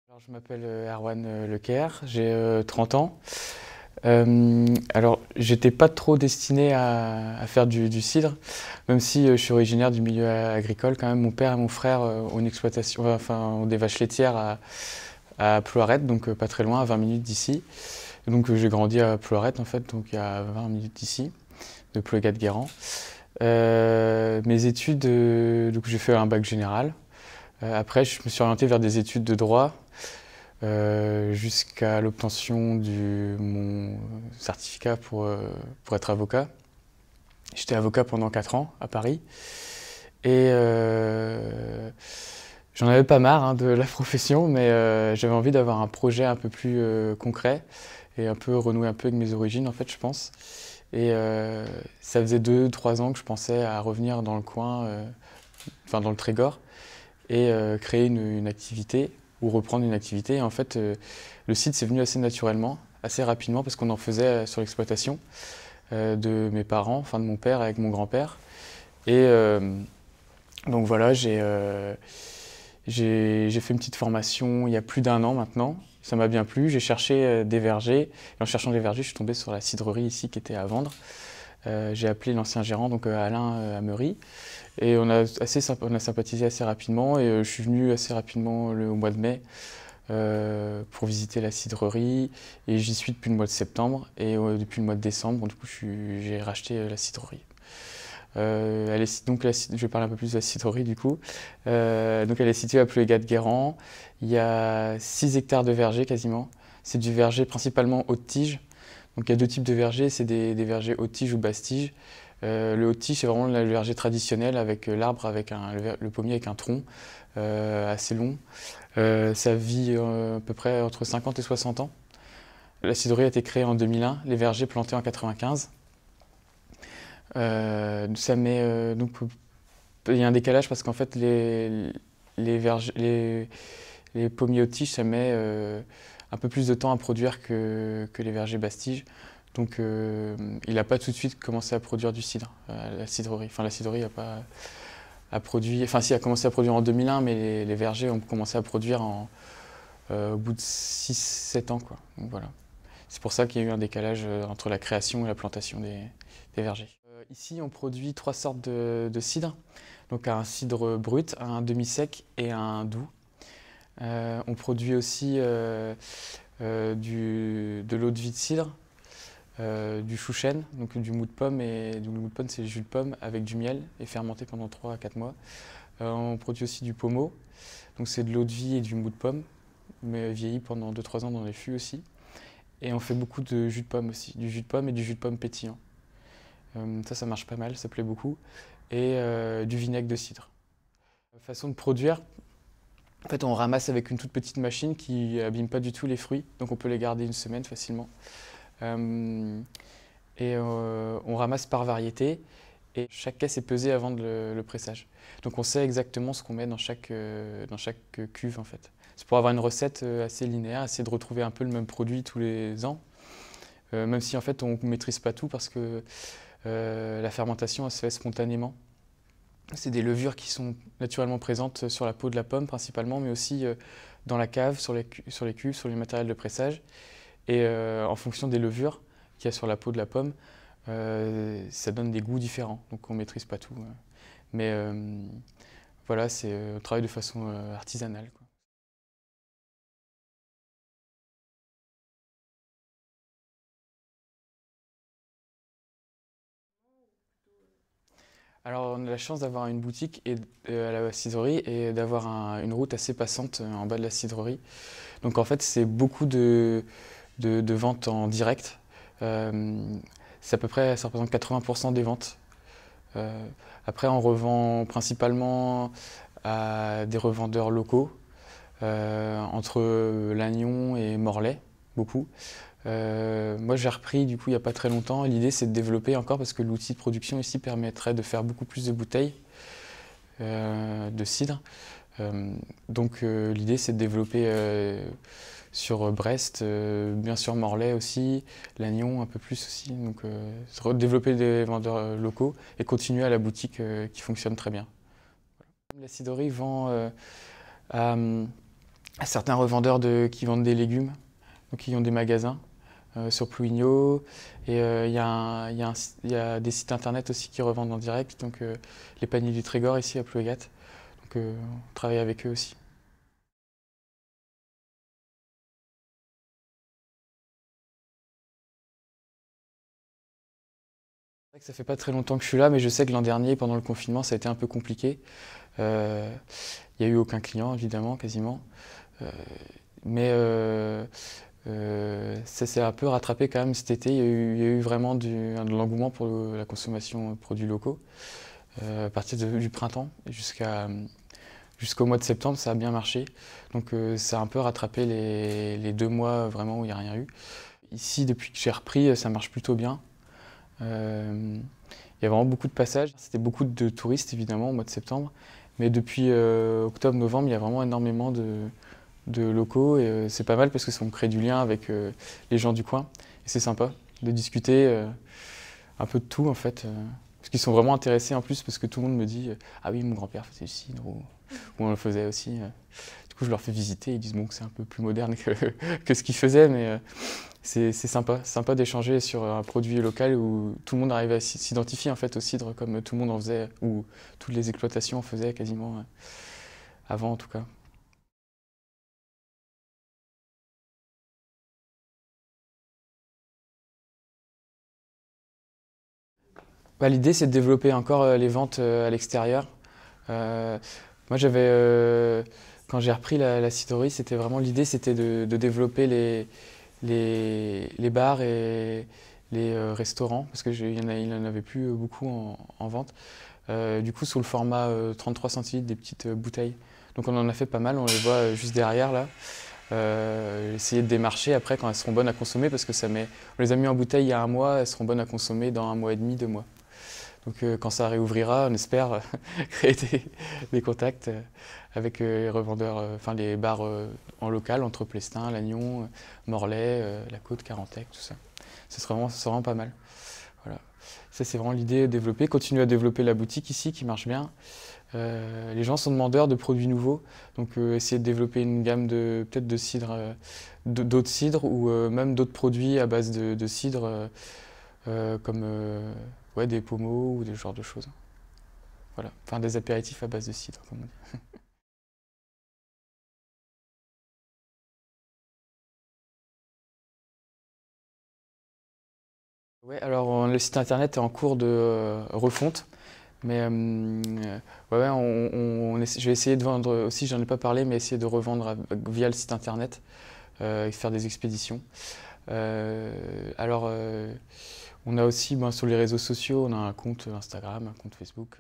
Alors, je m'appelle Erwan Lecaire, j'ai 30 ans. Alors, j'étais pas trop destiné à faire du cidre, même si je suis originaire du milieu agricole. Quand même, mon père et mon frère ont une exploitation, enfin, ont des vaches laitières à Plouaret, donc pas très loin, à 20 minutes d'ici. Donc, j'ai grandi à Plouaret, en fait, donc à 20 minutes d'ici, de Plouégat-Guérand. Mes études, donc j'ai fait un bac général. Après, je me suis orienté vers des études de droit. Jusqu'à l'obtention de mon certificat pour être avocat. J'étais avocat pendant 4 ans à Paris et j'en avais pas marre de la profession, mais j'avais envie d'avoir un projet un peu plus concret et un peu renouer un peu avec mes origines en fait je pense. Et ça faisait 2-3 ans que je pensais à revenir dans le coin, enfin dans le Trégor, et créer une activité ou reprendre une activité. Et en fait, le site c'est venu assez naturellement, assez rapidement, parce qu'on en faisait sur l'exploitation de mes parents, enfin de mon père avec mon grand-père. Et donc voilà, j'ai fait une petite formation il y a plus d'un an maintenant. Ça m'a bien plu. J'ai cherché des vergers. Et en cherchant des vergers, je suis tombé sur la cidrerie ici qui était à vendre. J'ai appelé l'ancien gérant, donc Alain Ameury. Et on a sympathisé assez rapidement. Et je suis venu assez rapidement au mois de mai pour visiter la cidrerie. Et j'y suis depuis le mois de septembre. Et depuis le mois de décembre, du coup, j'ai racheté la cidrerie. Je vais parler un peu plus de la cidrerie du coup. Donc elle est située à Plouégat-Guérand. Il y a 6 hectares de vergers quasiment. C'est du verger principalement haute tige. Donc il y a deux types de vergers, c'est des vergers haute tige ou basse tige. Le haute tige c'est vraiment le verger traditionnel avec l'arbre, avec le pommier avec un tronc assez long. Ça vit à peu près entre 50 et 60 ans. La cidrerie a été créée en 2001, les vergers plantés en 95. Donc il y a un décalage parce qu'en fait les pommiers haute tige ça met un peu plus de temps à produire que les vergers basse tige. Donc il n'a pas tout de suite commencé à produire du cidre, la cidrerie. Enfin la cidrerie n'a pas a produit, enfin si a commencé à produire en 2001, mais les vergers ont commencé à produire au bout de 6-7 ans, quoi. Donc voilà. C'est pour ça qu'il y a eu un décalage entre la création et la plantation des vergers. Ici, on produit 3 sortes de cidre. Donc un cidre brut, un demi-sec et un doux. On produit aussi de l'eau de vie de cidre, du chou-chêne, donc du mou de pomme. Et donc, le mou de pomme, c'est le jus de pomme avec du miel et fermenté pendant 3 à 4 mois. On produit aussi du pommeau, donc c'est de l'eau de vie et du mou de pomme, mais vieilli pendant 2-3 ans dans les fûts aussi. Et on fait beaucoup de jus de pomme aussi, du jus de pomme et du jus de pomme pétillant. Ça marche pas mal, ça plaît beaucoup. Et du vinaigre de cidre. Façon de produire, en fait on ramasse avec une toute petite machine qui abîme pas du tout les fruits, donc on peut les garder une semaine facilement. On ramasse par variété et chaque caisse est pesée avant le pressage. Donc on sait exactement ce qu'on met dans chaque cuve en fait. C'est pour avoir une recette assez linéaire, essayer de retrouver un peu le même produit tous les ans. Même si en fait on ne maîtrise pas tout parce que la fermentation elle se fait spontanément. C'est des levures qui sont naturellement présentes sur la peau de la pomme principalement, mais aussi dans la cave, sur les cuves, sur les matériels de pressage. Et en fonction des levures qu'il y a sur la peau de la pomme, ça donne des goûts différents. Donc on ne maîtrise pas tout. Mais voilà, on travaille de façon artisanale, quoi. Alors on a la chance d'avoir une boutique à la cidrerie et d'avoir une route assez passante en bas de la cidrerie. Donc en fait c'est beaucoup de ventes en direct. C'est à peu près, ça représente 80% des ventes. Euh, Après on revend principalement à des revendeurs locaux, entre Lannion et Morlaix, beaucoup. Moi j'ai repris du coup il n'y a pas très longtemps. L'idée c'est de développer encore parce que l'outil de production ici permettrait de faire beaucoup plus de bouteilles de cidre. L'idée c'est de développer sur Brest, bien sûr Morlaix aussi, Lannion un peu plus aussi. Donc développer des vendeurs locaux et continuer à la boutique qui fonctionne très bien. La cidrerie vend à certains revendeurs qui vendent des légumes, donc qui ont des magasins sur Plouigneau. Et il y a des sites internet aussi qui revendent en direct, donc les paniers du Trégor ici à Plouégat. Donc on travaille avec eux aussi. C'est vrai que ça fait pas très longtemps que je suis là, mais je sais que l'an dernier, pendant le confinement, ça a été un peu compliqué. Il n'y a eu aucun client, évidemment, quasiment. Euh, mais ça s'est un peu rattrapé quand même cet été. Il y a eu vraiment de l'engouement pour la consommation de produits locaux. À partir du printemps jusqu'au mois de septembre, ça a bien marché. Donc ça a un peu rattrapé les 2 mois vraiment où il n'y a rien eu. Ici, depuis que j'ai repris, ça marche plutôt bien. Il y a vraiment beaucoup de passages. C'était beaucoup de touristes évidemment au mois de septembre. Mais depuis octobre-novembre, il y a vraiment énormément de locaux et c'est pas mal parce que ça on crée du lien avec les gens du coin. Et c'est sympa de discuter un peu de tout en fait. Parce qu'ils sont vraiment intéressés en plus parce que tout le monde me dit ah oui, mon grand-père faisait du cidre ou on le faisait aussi. Du coup, je leur fais visiter. Ils disent bon, que c'est un peu plus moderne que ce qu'ils faisaient, mais c'est sympa d'échanger sur un produit local où tout le monde arrive à s'identifier en fait au cidre comme tout le monde en faisait, ou toutes les exploitations en faisaient quasiment avant en tout cas. Bah, l'idée c'est de développer encore les ventes à l'extérieur. Euh, Moi quand j'ai repris la cidrerie, c'était vraiment l'idée c'était de développer les bars et les restaurants, parce il en avait plus beaucoup en vente. Du coup, sous le format 33 centilitres, des petites bouteilles. Donc on en a fait pas mal, on les voit juste derrière là. Essayer de démarcher après quand elles seront bonnes à consommer, parce que on les a mis en bouteille il y a un mois, elles seront bonnes à consommer dans un mois et demi, 2 mois. Donc quand ça réouvrira, on espère créer des contacts avec les revendeurs, enfin les bars en local, entre Plestin, Lannion, Morlaix, La Côte, Carantec, tout ça. Ce serait vraiment pas mal. Voilà. Ça, c'est vraiment l'idée de développer, continuer à développer la boutique ici qui marche bien. Les gens sont demandeurs de produits nouveaux, donc essayer de développer une gamme peut-être de cidre, d'autres cidres ou même d'autres produits à base de cidre, comme ouais, des pommeaux ou des genres de choses. Voilà, enfin des apéritifs à base de cidre, comme on dit. Ouais, alors le site internet est en cours de refonte. Mais ouais, ouais, je vais essayer de vendre aussi, j'en ai pas parlé, mais essayer de revendre via le site internet et faire des expéditions. Alors, on a aussi ben, sur les réseaux sociaux, on a un compte Instagram, un compte Facebook.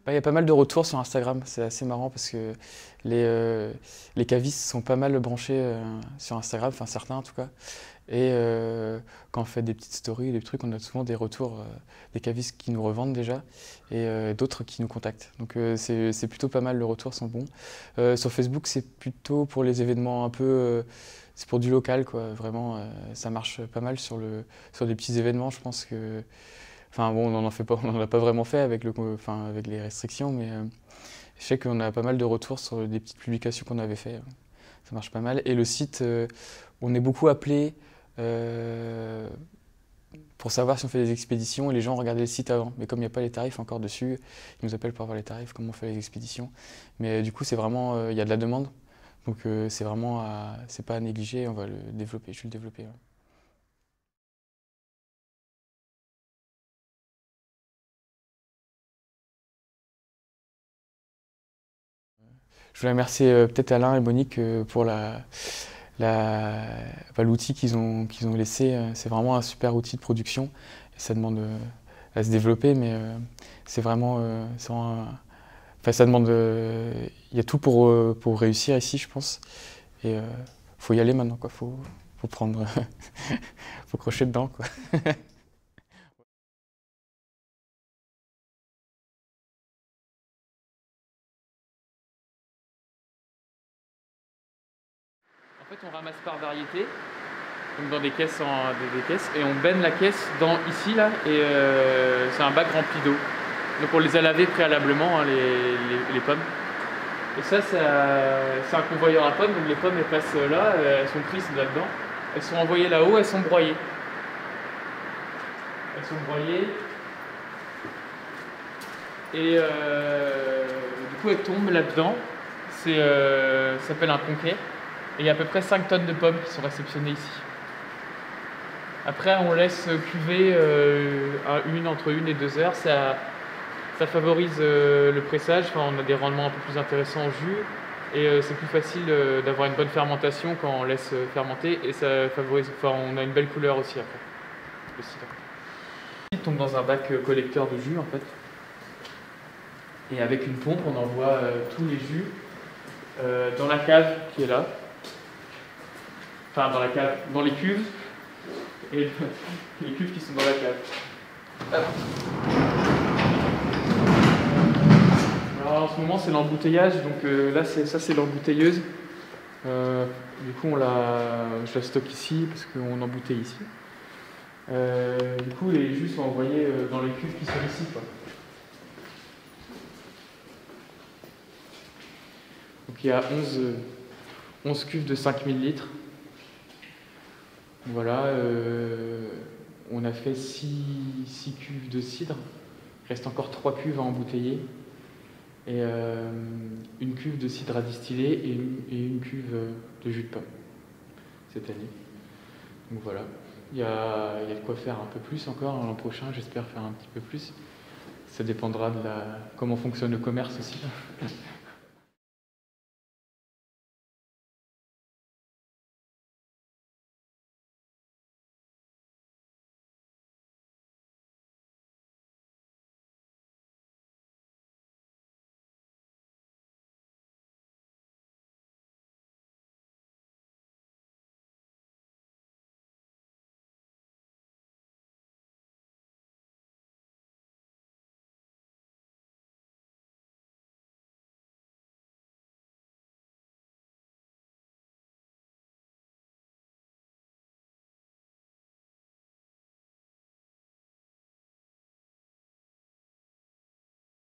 Bah, il y a pas mal de retours sur Instagram, c'est assez marrant parce que les, euh, les cavistes sont pas mal branchés sur Instagram, enfin certains en tout cas. Et quand on fait des petites stories, des trucs, on a souvent des retours des cavistes qui nous revendent déjà et d'autres qui nous contactent. Donc c'est plutôt pas mal, les retours sont bons. Sur Facebook, c'est plutôt pour les événements un peu. C'est pour du local, quoi. Vraiment, ça marche pas mal sur des petits événements. Je pense que. Enfin bon, on n'en fait pas, on n'en a pas vraiment fait enfin, avec les restrictions, mais je sais qu'on a pas mal de retours sur des petites publications qu'on avait fait. Ça marche pas mal. Et le site, on est beaucoup appelé euh, pour savoir si on fait des expéditions et les gens regardaient le site avant. Mais comme il n'y a pas les tarifs encore dessus, ils nous appellent pour avoir les tarifs, comment on fait les expéditions. Mais du coup, c'est vraiment, il y a de la demande. Donc c'est vraiment, c'est pas à négliger, on va le développer, je vais le développer. Ouais. Je voulais remercier peut-être Alain et Monique pour la, l'outil qu'ils ont laissé. C'est vraiment un super outil de production. Et ça demande à se développer, mais c'est vraiment enfin, ça demande. Il y a tout pour réussir ici, je pense. Et faut y aller maintenant, quoi. Faut prendre. Faut crocher dedans, quoi. En fait, on ramasse par variété. donc dans des caisses, et on baigne la caisse ici là, et c'est un bac rempli d'eau. Donc on les a lavés préalablement, hein, les pommes. Et ça, c'est un convoyeur à pommes, donc les pommes elles passent là, elles sont prises là-dedans, elles sont envoyées là-haut, elles sont broyées. Elles sont broyées. Et du coup, elles tombent là-dedans. Ça s'appelle un conquet. Et il y a à peu près 5 tonnes de pommes qui sont réceptionnées ici. Après, on laisse cuver entre 1 et 2 heures. Ça favorise le pressage. Enfin, on a des rendements un peu plus intéressants au jus. Et c'est plus facile d'avoir une bonne fermentation quand on laisse fermenter. Et ça favorise. Enfin, on a une belle couleur aussi après. Le cidre. Il tombe dans un bac collecteur de jus en fait. Et avec une pompe, on envoie tous les jus dans la cave qui est là. Enfin, dans la cave, dans les cuves. Et les cuves qui sont dans la cave. Hop. Alors en ce moment, c'est l'embouteillage. Donc là, ça, c'est l'embouteilleuse. Du coup, je la stocke ici parce qu'on embouteille ici. Du coup, les jus sont envoyés dans les cuves qui sont ici, quoi. Donc il y a 11 cuves de 5000 litres. Voilà, on a fait 6 cuves de cidre. Il reste encore 3 cuves à embouteiller. Et une cuve de cidre à distiller et une cuve de jus de pomme cette année. Donc voilà, il y a de quoi faire un peu plus encore l'an prochain, j'espère faire un petit peu plus. Ça dépendra de comment fonctionne le commerce aussi.